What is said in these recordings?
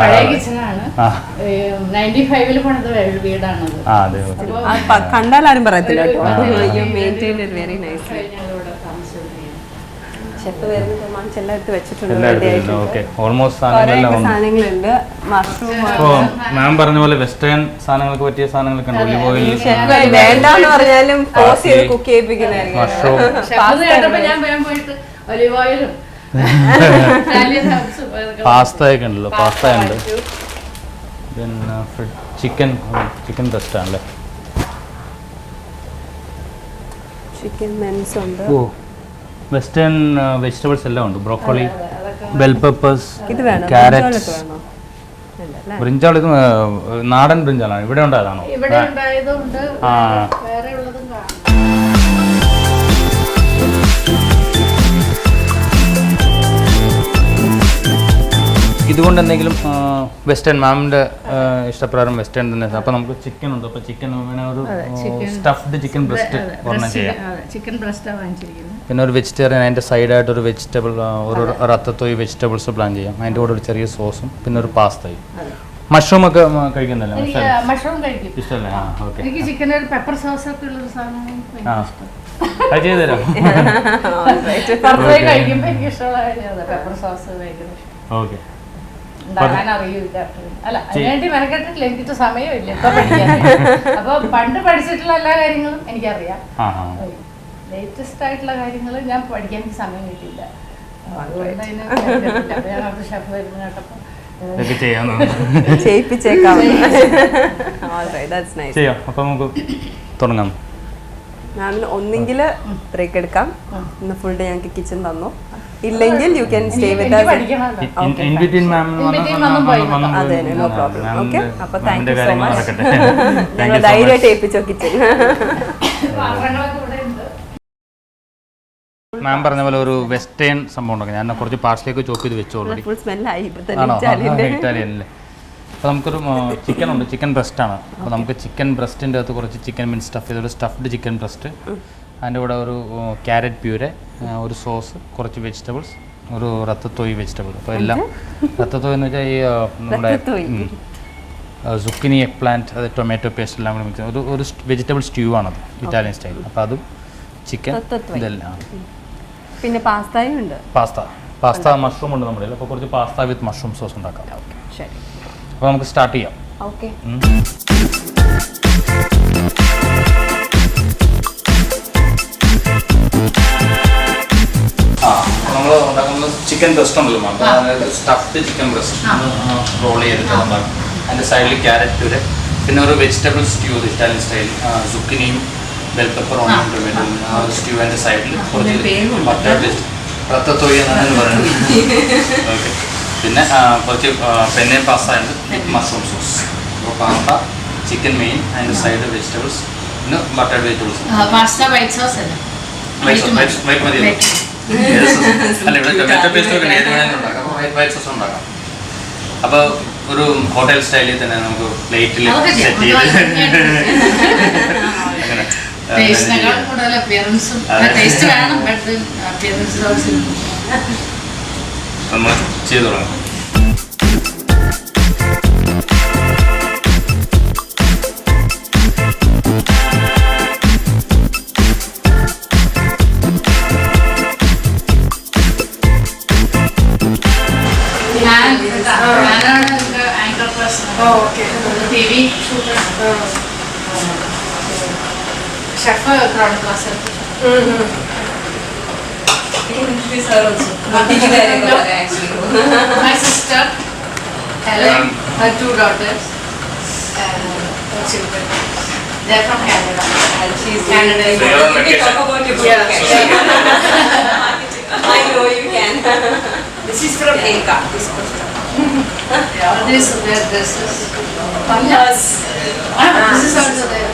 പഴയ കിച്ചണാണ്. 95-ൽ പണിത വീടാണത്. കണ്ടാൽ ആരും പറയത്തില്ല ഷെഫ് വരുന്ന പ്രമാണിച്ച് എല്ലായിടത്ത് വെച്ചിട്ടുണ്ട്. സാധനങ്ങളുണ്ട്. മാം പറഞ്ഞ പോലെ വെസ്റ്റേൺ സാധനങ്ങൾക്ക് പറ്റിയ സാധനങ്ങളൊക്കെ ഉണ്ട്. ഒലിവ് ഓയിൽ വേണ്ടാന്ന് പറഞ്ഞാലും ഫോഴ്സ് ചെയ്ത് കുക്ക് ചെയ്യിപ്പിക്കുന്നതായിരിക്കും. ഒലിവ് ഓയിലും പാസ്ത ഒക്കെ ഉണ്ടല്ലോ. പാസ്ത ഉണ്ട്. പിന്നെ ചിക്കൻ ബ്രസ്റ്റ് ആണല്ലേ. ചിക്കൻ മെൻസ് ഉണ്ട്. വെസ്റ്റേൺ വെജിറ്റബിൾസ് എല്ലാം ഉണ്ട്. Broccoli, bell peppers, carrot. Brinjal ഇത് നാടൻ ബ്രിഞ്ചാളാണ്. ഇവിടെ ഉണ്ടായതാണോ? ഇതുകൊണ്ട് എന്തെങ്കിലും വെസ്റ്റേൺ മാമിന്റെ ഇഷ്ടപ്രകാരം വെസ്റ്റേൺ തന്നെ. അപ്പൊ നമുക്ക് ചിക്കൻ ഉണ്ട്. അപ്പൊ ചിക്കൻ ഒരു സ്റ്റഫ്ഡ് ചിക്കൻ ബ്രസ്റ്റ് ഒരെണ്ണം ചെയ്യാം. പിന്നെ ഒരു വെജിറ്റേറിയൻ അതിന്റെ സൈഡായിട്ട് ഒരു വെജിറ്റബിൾ, ഒരു റത്തത്തോയി വെജിറ്റബിൾസ് പ്ലാൻ ചെയ്യാം. അതിന്റെ കൂടെ ഒരു ചെറിയ സോസും പിന്നെ ഒരു പാസ്തയും. മഷ്റൂം ഒക്കെ കഴിക്കുന്നില്ല? ഇഷ്ടമല്ലേ? എനിക്ക് ചിക്കൻ ഒരു പെപ്പർ സോസ് ഒക്കെ ഉള്ള സാധനം അത് ചെയ്തുതരാം. കഴിക്കുമ്പോൾ എനിക്ക് ഇഷ്ടമുള്ള പെപ്പർ സോസ് കഴിക്കുന്നത്. ഓക്കെ. ഉണ്ടാക്കാൻ അറിയില്ല. അല്ല, അതിനുവേണ്ടി മെനക്കെട്ടിട്ടില്ല. എനിക്കിട്ട് സമയമില്ല ഇപ്പൊ പഠിക്കാൻ. അപ്പൊ പണ്ട് പഠിച്ചിട്ടുള്ള എല്ലാ കാര്യങ്ങളും എനിക്കറിയാം. ലേറ്റസ്റ്റ് ആയിട്ടുള്ള കാര്യങ്ങൾ ഞാൻ പഠിക്കാൻ എനിക്ക് സമയം കിട്ടിയില്ല. അതുകൊണ്ട് ഞാൻ അടുത്ത ഷെഫ് വരുന്ന കേട്ടപ്പോ ചെയ്യിപ്പിച്ചേക്കാം. അപ്പൊ നമുക്ക് തുടങ്ങാം. മാമിന് ഒന്നെങ്കിൽ ബ്രേക്ക് എടുക്കാം. ഇന്ന് ഫുൾ ഡേ ഞങ്ങൾക്ക് കിച്ചൺ തന്നു. ഇല്ലെങ്കിൽ you can stay with us. അതെ, നോ പ്രോബ്ലം. ഓക്കെ, അപ്പൊ താങ്ക് യു സോ മച്ച്. ഞങ്ങൾ ധൈര്യമായിട്ട് ഏൽപ്പിച്ചോ കിച്ചൺ. മാം പറഞ്ഞ പോലെ ഒരു വെസ്റ്റേൺ സംഭവം ഉണ്ടെങ്കിൽ ഞാൻ കുറച്ച് പാർസലേക്ക് ചോപ്പ് ചെയ്ത് വെച്ചു. ഓൾറെഡി ഇറ്റാലിയനല്ലേ. അപ്പോൾ നമുക്കൊരു ചിക്കൻ ഉണ്ട്. ചിക്കൻ ബ്രസ്റ്റ് ആണ്. അപ്പോൾ നമുക്ക് ചിക്കൻ ബ്രസ്റ്റിൻ്റെ അകത്ത് കുറച്ച് ചിക്കൻ മീൻ സ്റ്റഫ് ചെയ്തൊരു സ്റ്റഫ്ഡ് ചിക്കൻ ബ്രസ്റ്റ്, അതിൻ്റെ കൂടെ ഒരു ക്യാരറ്റ് പ്യൂരെ, ഒരു സോസ്, കുറച്ച് വെജിറ്റബിൾസ്, ഒരു റത്തത്തോയി വെജിറ്റബിൾ. അപ്പോൾ എല്ലാം റത്തത്തോയി എന്ന് വെച്ചാൽ ഈ നമ്മുടെ സുക്കിനി, എഗ് പ്ലാന്റ്, അത് ടൊമാറ്റോ പേസ്റ്റ് എല്ലാം കൂടി മിക്സ് ഒരു വെജിറ്റബിൾ സ്റ്റ്യൂ ആണത്, ഇറ്റാലിയൻ സ്റ്റൈൽ. അപ്പോൾ അതും ചിക്കൻ ഇതെല്ലാം. പിന്നെ പാസ്തയും ഉണ്ട്. പാസ്ത മഷ്റൂം ഉണ്ട് നമ്മുടെ. അപ്പോൾ കുറച്ച് പാസ്ത വിത്ത് മഷ്റൂം സോസ് ഉണ്ടാക്കാം. ശരി, അപ്പോൾ നമുക്ക് സ്റ്റാർട്ട് ചെയ്യാം. ഓക്കെ. നമ്മൾ ഉണ്ടാക്കുന്നത് ചിക്കൻ ബ്രസ്റ്റ് ഉണ്ടല്ലോ മാം. അതായത് സ്റ്റഫ്ഡ് ചിക്കൻ ബ്രസ്റ്റ് റോൾ ചെയ്തിട്ട് ഉണ്ടാക്കും. അതിൻ്റെ സൈഡിൽ ക്യാരറ്റ് പ്യൂരെ, പിന്നെ ഒരു വെജിറ്റബിൾ സ്റ്റ്യൂ, ഇറ്റാലിയൻ സ്റ്റൈൽ, സുക്കിനിയും bell pepper, onion, tomato stew. അതിൻ്റെ സൈഡിൽ കുറച്ച് ബട്ടർ റത്തത്തോയി എന്നാണ് പറയുന്നത്. ഓക്കെ. പിന്നെ കുറച്ച് പെന്നെ പാസ്ത ഉണ്ട്, മഷ്റൂം സോസ്. അപ്പോൾ പാസ്ത, ചിക്കൻ മെയിൻ, അതിൻ്റെ സൈഡ് വെജിറ്റബിൾസ്, പിന്നെ ബട്ടർ വെജിറ്റബിൾസ്. വൈറ്റ് മതി. അല്ല, ഇവിടെ ടൊമാറ്റോ പേസ്റ്റ് ഒക്കെ ഏത് വേണമെങ്കിലും ഉണ്ടാക്കാം. അപ്പോൾ വൈറ്റ് സോസ് ഉണ്ടാക്കാം. അപ്പോൾ ഒരു ഹോട്ടൽ സ്റ്റൈലിൽ തന്നെ നമുക്ക് പ്ലേറ്റിൽ സെറ്റ് ചെയ്ത് അങ്ങനെ നമ്മൾ ചെയ്തു തുടങ്ങാം. Chef ground class. My sister, Helen, her 2 daughters, and her children. They're from Canada. And she's Canada. Talk about your book. I know you can. This is from Eka. This poster. Yeah, this is. Yes. This is also there.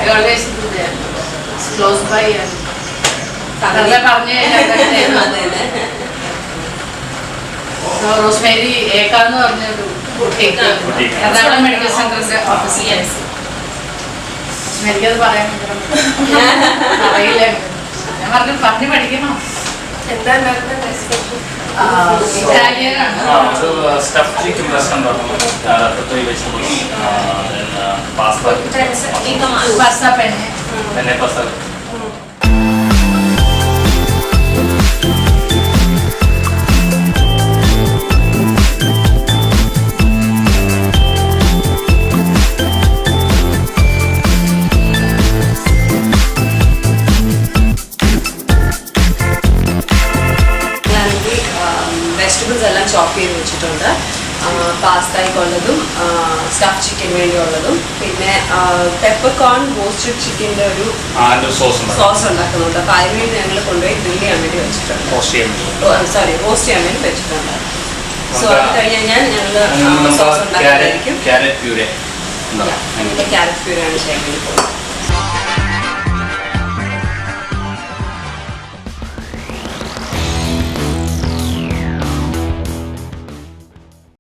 I always do there. It's close by and. Rosemary ഏക്കാന്ന് പറഞ്ഞൊരു Ernakulam medical സെന്ററിന്റെ ഓഫീസിൽ എനിക്കത് പറയാൻ അറിയില്ല. ഞാൻ പറഞ്ഞു പഠിക്കണം. എന്താ ഒരു സ്റ്റഫ് ചിക്കൻ ബ്രസ്റ്റ് ഉണ്ടാക്കുന്നു, വെജിറ്റബിൾസ്, പാസ്ത, പിന്നെ പാസ്ത. വെജിറ്റബിൾസ് എല്ലാം ചോപ്പ് ചെയ്ത് വെച്ചിട്ടുണ്ട്. പാസ്തയ്ക്കുള്ളതും സ്റ്റഫ് ചിക്കൻ വേണ്ടിയുള്ളതും, പിന്നെ പെപ്പർകോൺ റോസ്റ്റഡ് ചിക്കൻ്റെ ഒരു സോസ് ഉണ്ടാക്കുന്നുണ്ട്. അപ്പോൾ അതിനുവേണ്ടി ഞങ്ങൾ കൊണ്ടുപോയി ഗ്രില്ല് ചെയ്യാൻ വേണ്ടി വെച്ചിട്ടുണ്ട്. റോസ്റ്റ് ചെയ്യാൻ വേണ്ടി വെച്ചിട്ടുണ്ട്. സോ അത് കഴിഞ്ഞാൽ ഞങ്ങൾ സോസ് ഉണ്ടാക്കുന്നതായിരിക്കും. ക്യാരറ്റ് പ്യൂരേ ക്യാരറ്റ് പ്യൂരയാണ് ചെയ്യാൻ വേണ്ടി പോകുന്നത്.